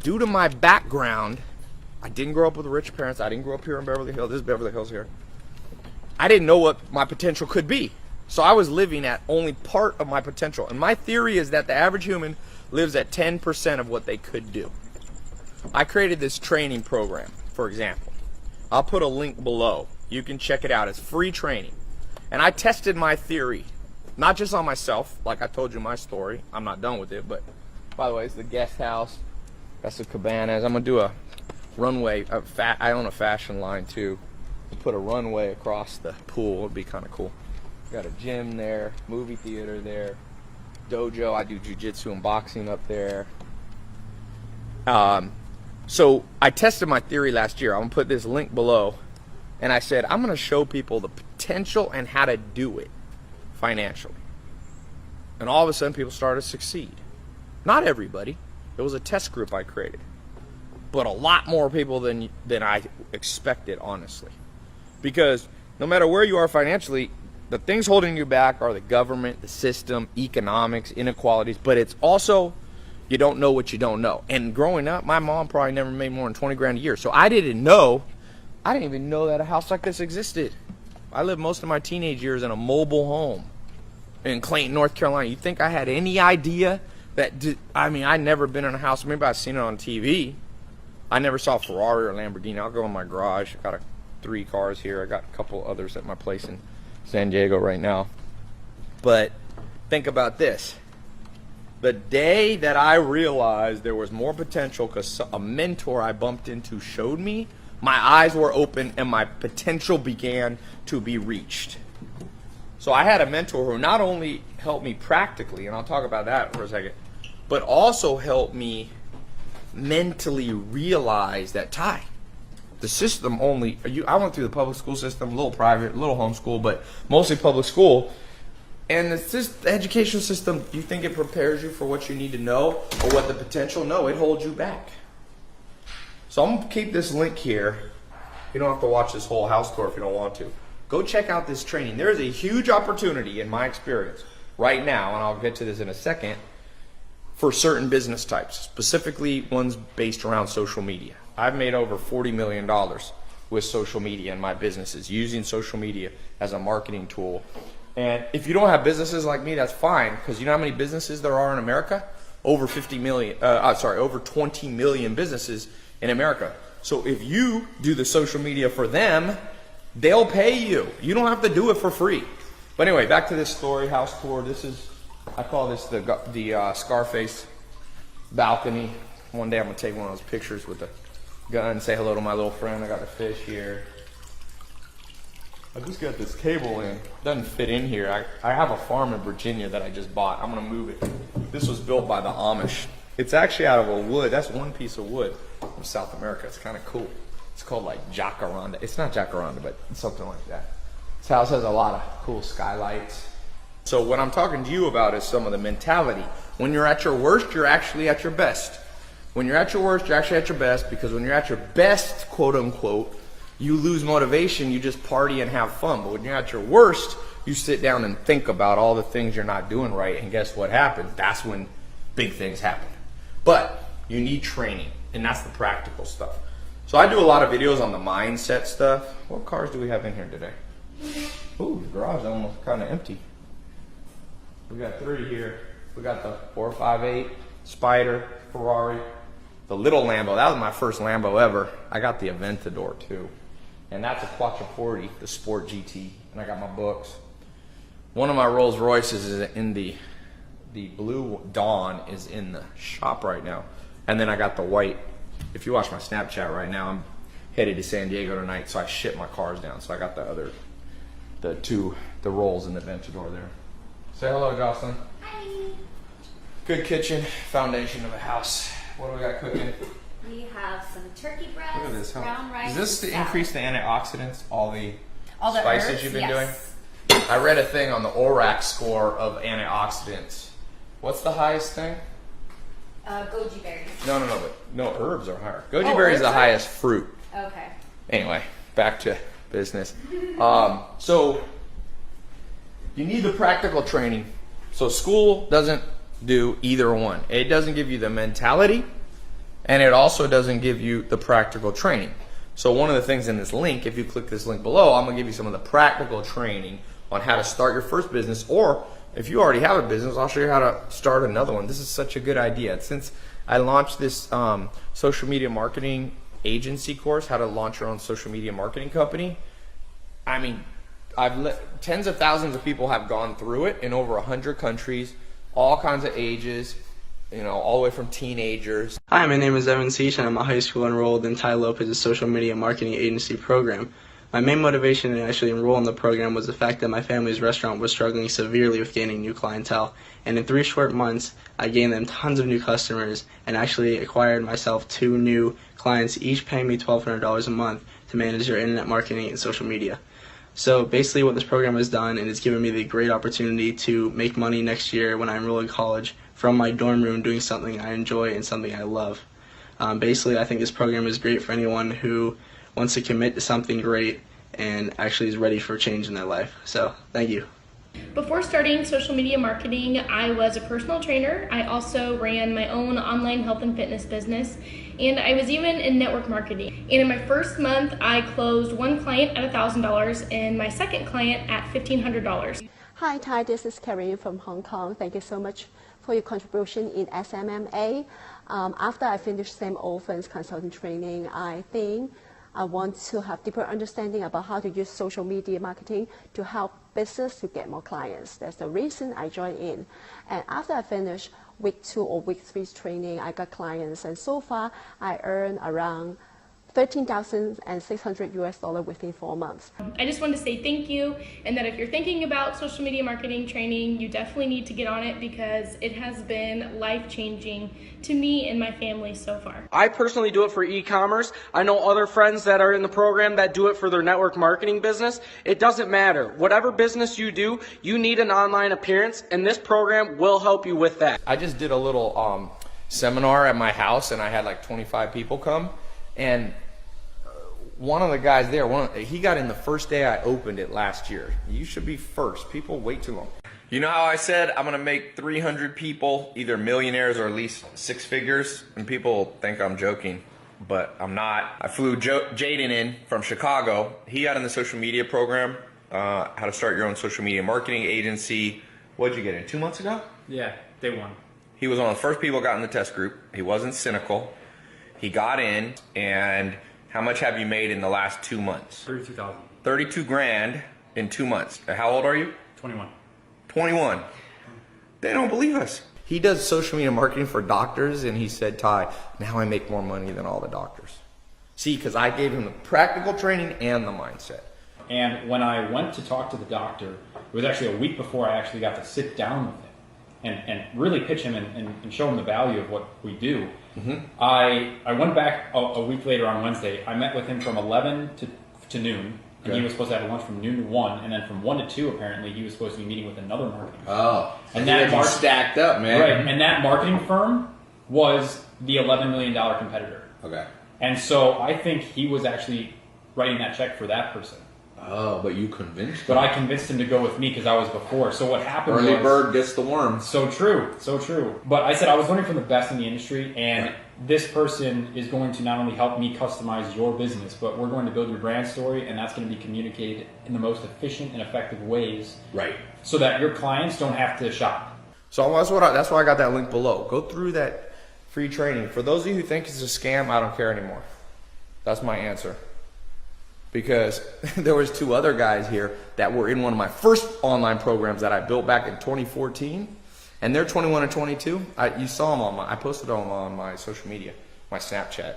due to my background, I didn't grow up with rich parents. I didn't grow up here in Beverly Hills. This is Beverly Hills here. I didn't know what my potential could be. So I was living at only part of my potential. And my theory is that the average human lives at 10% of what they could do. I created this training program, for example. I'll put a link below. You can check it out. It's free training. And I tested my theory, not just on myself, like I told you my story. I'm not done with it, but by the way, it's the guest house. That's the cabanas. I'm going to do a runway. I own a fashion line too. Put a runway across the pool. It would be kind of cool. Got a gym there, movie theater there, dojo. I do jiu-jitsu and boxing up there. So I tested my theory last year. I'm going to put this link below. And I said, I'm going to show people the potential and how to do it financially. And all of a sudden, people started to succeed. Not everybody. It was a test group I created. But a lot more people than I expected, honestly. Because no matter where you are financially, the things holding you back are the government, the system, economics, inequalities. But it's also, you don't know what you don't know. And growing up, my mom probably never made more than 20 grand a year. So I didn't even know that a house like this existed. I lived most of my teenage years in a mobile home in Clayton, North Carolina. You think I had any idea that, I never been in a house. Maybe I've seen it on TV. I never saw a Ferrari or Lamborghini. I'll go in my garage. I got 3 cars here. I got a couple others at my place in San Diego right now. But think about this. The day that I realized there was more potential because a mentor I bumped into showed me, my eyes were open and my potential began to be reached. So I had a mentor who not only helped me practically, and I'll talk about that for a second, but also helped me mentally realize that, Tai, the system I went through the public school system, a little private, a little homeschool, but mostly public school. And the education system, you think it prepares you for what you need to know or what the potential? No, it holds you back. So I'm going to keep this link here. You don't have to watch this whole house tour if you don't want to. Go check out this training. There is a huge opportunity in my experience right now, and I'll get to this in a second, for certain business types, specifically ones based around social media. I've made over $40 million with social media in my businesses, using social media as a marketing tool. And if you don't have businesses like me, that's fine, because you know how many businesses there are in America? Over 20 million businesses in America. So if you do the social media for them, they'll pay you. You don't have to do it for free. But anyway, back to this story, house tour. I call this the Scarface balcony. One day I'm going to take one of those pictures with the gun, say hello to my little friend. I got the fish here. I just got this cable in. Doesn't fit in here. I have a farm in Virginia that I just bought. I'm going to move it. This was built by the Amish. It's actually out of a wood. That's one piece of wood from South America. It's kind of cool. It's called like jacaranda. It's not jacaranda, but it's something like that. This house has a lot of cool skylights. So what I'm talking to you about is some of the mentality. When you're at your worst, you're actually at your best. When you're at your worst, you're actually at your best, because when you're at your best, quote unquote, you lose motivation, you just party and have fun. But when you're at your worst, you sit down and think about all the things you're not doing right, and guess what happens? That's when big things happen. But you need training, and that's the practical stuff. So I do a lot of videos on the mindset stuff. What cars do we have in here today? Ooh, the garage is almost kind of empty. We got 3 here. We got the 458, Spider, Ferrari, the little Lambo. That was my first Lambo ever. I got the Aventador too. And that's a Quattroporte, the Sport GT. And I got my books. One of my Rolls Royces is in the Blue Dawn is in the shop right now. And then I got the white. If you watch my Snapchat right now, I'm headed to San Diego tonight, so I ship my cars down. So I got the Rolls and the Aventador there. Say hello, Jocelyn. Hi. Good kitchen, foundation of a house. What do we got cooking? We have some turkey breast, Look at this, brown rice. Is this to salad. increase the antioxidants, all the spices herbs you've been yes. doing? I read a thing on the ORAC score of antioxidants. What's the highest thing? Goji berries. No, herbs are higher. Goji berry is the highest fruit. Okay. Anyway, back to business. So you need the practical training. So school doesn't do either one. It doesn't give you the mentality And it also doesn't give you the practical training. So one of the things in this link, if you click this link below, I'm gonna give you some of the practical training on how to start your first business, or if you already have a business, I'll show you how to start another one. This is such a good idea. Since I launched this social media marketing agency course, how to launch your own social media marketing company, I mean, tens of thousands of people have gone through it in over 100 countries, all kinds of ages, all the way from teenagers. Hi, my name is Evan Seach, and I'm a high school enrolled in Tai Lopez's social media marketing agency program. My main motivation to actually enroll in the program was the fact that my family's restaurant was struggling severely with gaining new clientele, and in 3 short months, I gained them tons of new customers and actually acquired myself 2 new clients, each paying me $1,200 a month to manage their internet marketing and social media. So basically what this program has done, and it's given me the great opportunity to make money next year when I enroll in college from my dorm room doing something I enjoy and something I love. Basically, I think this program is great for anyone who wants to commit to something great and actually is ready for change in their life. So, thank you. Before starting social media marketing, I was a personal trainer. I also ran my own online health and fitness business, and I was even in network marketing. And in my first month, I closed 1 client at $1,000 and my second client at $1,500. Hi, Tai, this is Carrie from Hong Kong. Thank you so much for your contribution in SMMA. After I finished Sam Olsen's consulting training, I think I want to have deeper understanding about how to use social media marketing to help business to get more clients. That's the reason I joined in. And after I finished week 2 or week 3 training, I got clients, and so far I earned around $13,600 within 4 months. I just wanted to say thank you, and that if you're thinking about social media marketing training, you definitely need to get on it because it has been life-changing to me and my family so far. I personally do it for e-commerce. I know other friends that are in the program that do it for their network marketing business. It doesn't matter. Whatever business you do, you need an online appearance, and this program will help you with that. I just did a little seminar at my house, and I had like 25 people come, and one of the guys there, he got in the first day I opened it last year. You should be first. People wait too long. You know how I said I'm going to make 300 people either millionaires or at least 6 figures? And people think I'm joking, but I'm not. I flew Jaden in from Chicago. He got in the social media program, how to start your own social media marketing agency. What did you get in, 2 months ago? Yeah, day 1. He was one of the first people who got in the test group. He wasn't cynical. He got in, and how much have you made in the last 2 months? 32,000. 32 grand in 2 months. How old are you? 21. 21. They don't believe us. He does social media marketing for doctors, and he said, Tai, now I make more money than all the doctors. See, because I gave him the practical training and the mindset. And when I went to talk to the doctor, it was actually a week before I actually got to sit down with him and really pitch him and show him the value of what we do. Mm-hmm. I went back a week later on Wednesday. I met with him from 11 to noon, and Okay. he was supposed to have lunch from noon to 1, and then from 1 to 2 apparently he was supposed to be meeting with another marketing firm. Oh, and that stacked up, man. Right, and that marketing firm was the $11 million competitor. Okay. And so I think he was actually writing that check for that person. Oh, but you convinced him. But I convinced him to go with me because I was before. So what happened Early was... bird gets the worm. So true, so true. But I said I was learning from the best in the industry, and this person is going to not only help me customize your business, but we're going to build your brand story, and that's going to be communicated in the most efficient and effective ways. Right. So that your clients don't have to shop. So that's why I got that link below. Go through that free training. For those of you who think it's a scam, I don't care anymore. That's my answer. Because there was 2 other guys here that were in one of my first online programs that I built back in 2014, and they're 21 and 22. You saw them I posted them on my social media, my Snapchat,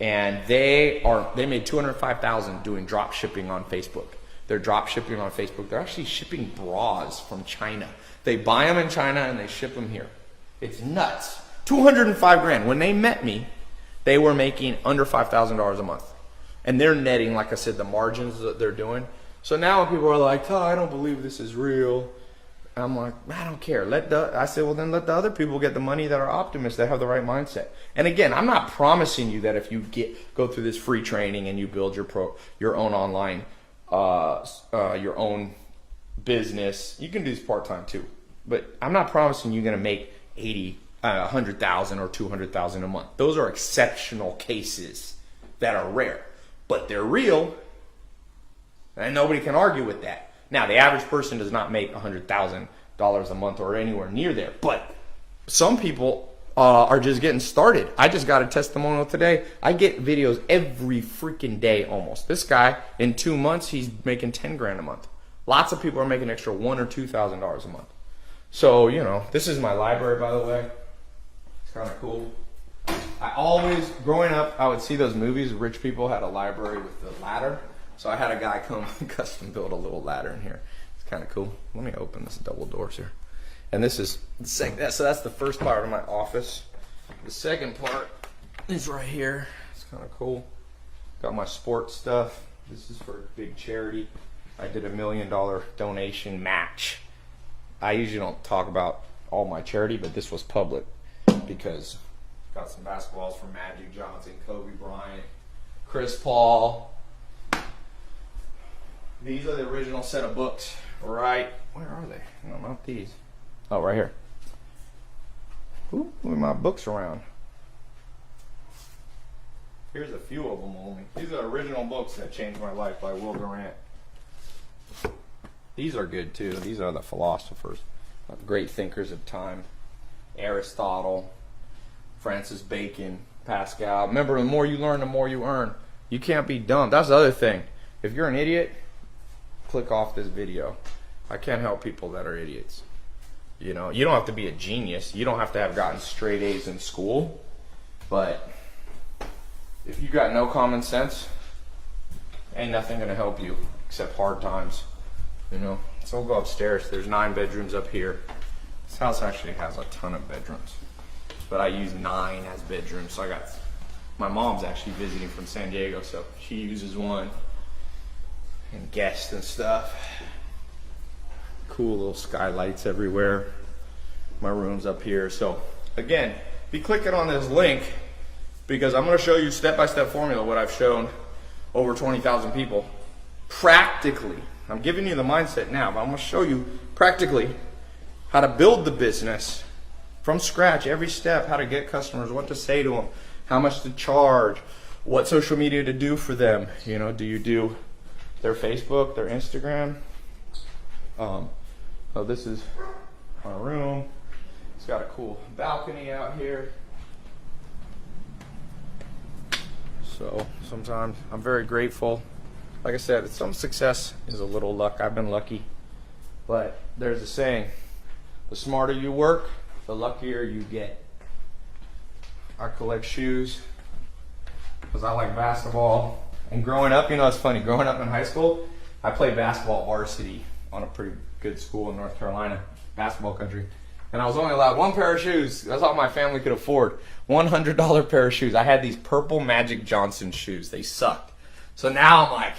and they made $205,000 doing drop shipping on Facebook. They're drop shipping on Facebook. They're actually shipping bras from China. They buy them in China and they ship them here. It's nuts. 205 grand. When they met me, they were making under $5,000 a month. And they're netting, like I said, the margins that they're doing. So now when people are like, oh, I don't believe this is real, I'm like, I don't care. I said, well, then let the other people get the money that are optimists, that have the right mindset. And again, I'm not promising you that if you go through this free training and you build your own online, your own business, you can do this part-time too. But I'm not promising you're going to make 80, 100,000 or 200,000 a month. Those are exceptional cases that are rare, but they're real, and nobody can argue with that. Now, the average person does not make $100,000 a month or anywhere near there, but some people are just getting started. I just got a testimonial today. I get videos every freaking day almost. This guy, in 2 months, he's making 10 grand a month. Lots of people are making extra $1,000 or $2,000 a month. So, you know, this is my library, by the way. It's kind of cool. I always, growing up, I would see those movies. Rich people had a library with the ladder. So I had a guy come and custom build a little ladder in here. It's kind of cool. Let me open this double doors here. And this is the second, so that's the first part of my office. The second part is right here. It's kind of cool. Got my sports stuff. This is for a big charity. I did $1 million donation match. I usually don't talk about all my charity, but this was public because got some basketballs from Magic Johnson, Kobe Bryant, Chris Paul. These are the original set of books, right? Where are they? No, not these. Oh, right here. Ooh, move my books around. Here's a few of them only. These are original books that changed my life by Will Durant. These are good too. These are the philosophers, great thinkers of time. Aristotle, Francis Bacon, Pascal. Remember, the more you learn, the more you earn. You can't be dumb. That's the other thing. If you're an idiot, click off this video. I can't help people that are idiots. You know, you don't have to be a genius. You don't have to have gotten straight A's in school. But if you got no common sense, ain't nothing gonna help you except hard times. You know, so we'll go upstairs. There's 9 bedrooms up here. This house actually has a ton of bedrooms, but I use 9 as bedrooms. So I got, my mom's actually visiting from San Diego, so she uses one, and guests and stuff. Cool little skylights everywhere. My room's up here. So again, be clicking on this link because I'm going to show you step-by-step formula what I've shown over 20,000 people practically. I'm giving you the mindset now, but I'm going to show you practically how to build the business from scratch, every step, how to get customers, what to say to them, how much to charge, what social media to do for them. You know, do you do their Facebook, their Instagram? Oh, this is my room. It's got a cool balcony out here. So sometimes I'm very grateful. Like I said, some success is a little luck. I've been lucky. But there's a saying, the smarter you work, the luckier you get. I collect shoes because I like basketball. And growing up, you know, it's funny. Growing up in high school, I played basketball varsity on a pretty good school in North Carolina, basketball country. And I was only allowed 1 pair of shoes. That's all my family could afford. $100 pair of shoes. I had these purple Magic Johnson shoes. They sucked. So now I'm like,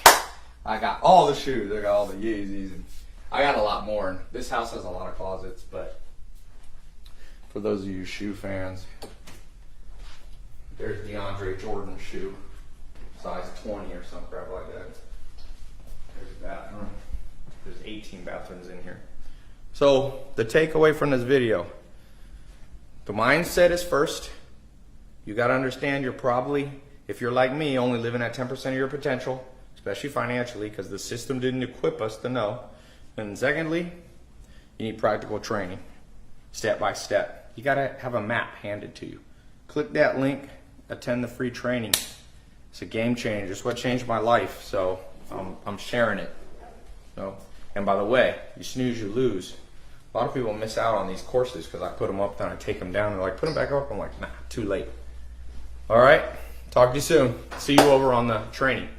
I got all the shoes. I got all the Yeezys. And I got a lot more. And this house has a lot of closets. But for those of you shoe fans, there's DeAndre Jordan's shoe. Size 20 or some crap like that. There's a bathroom. There's 18 bathrooms in here. So the takeaway from this video, the mindset is first. You got to understand you're probably, if you're like me, only living at 10% of your potential, especially financially, because the system didn't equip us to know. And secondly, you need practical training, step by step. You got to have a map handed to you. Click that link, attend the free training. It's a game changer. It's what changed my life. So I'm sharing it. So, and by the way, you snooze, you lose. A lot of people miss out on these courses because I put them up, then I take them down. They're like, put them back up. I'm like, nah, too late. All right, talk to you soon. See you over on the training.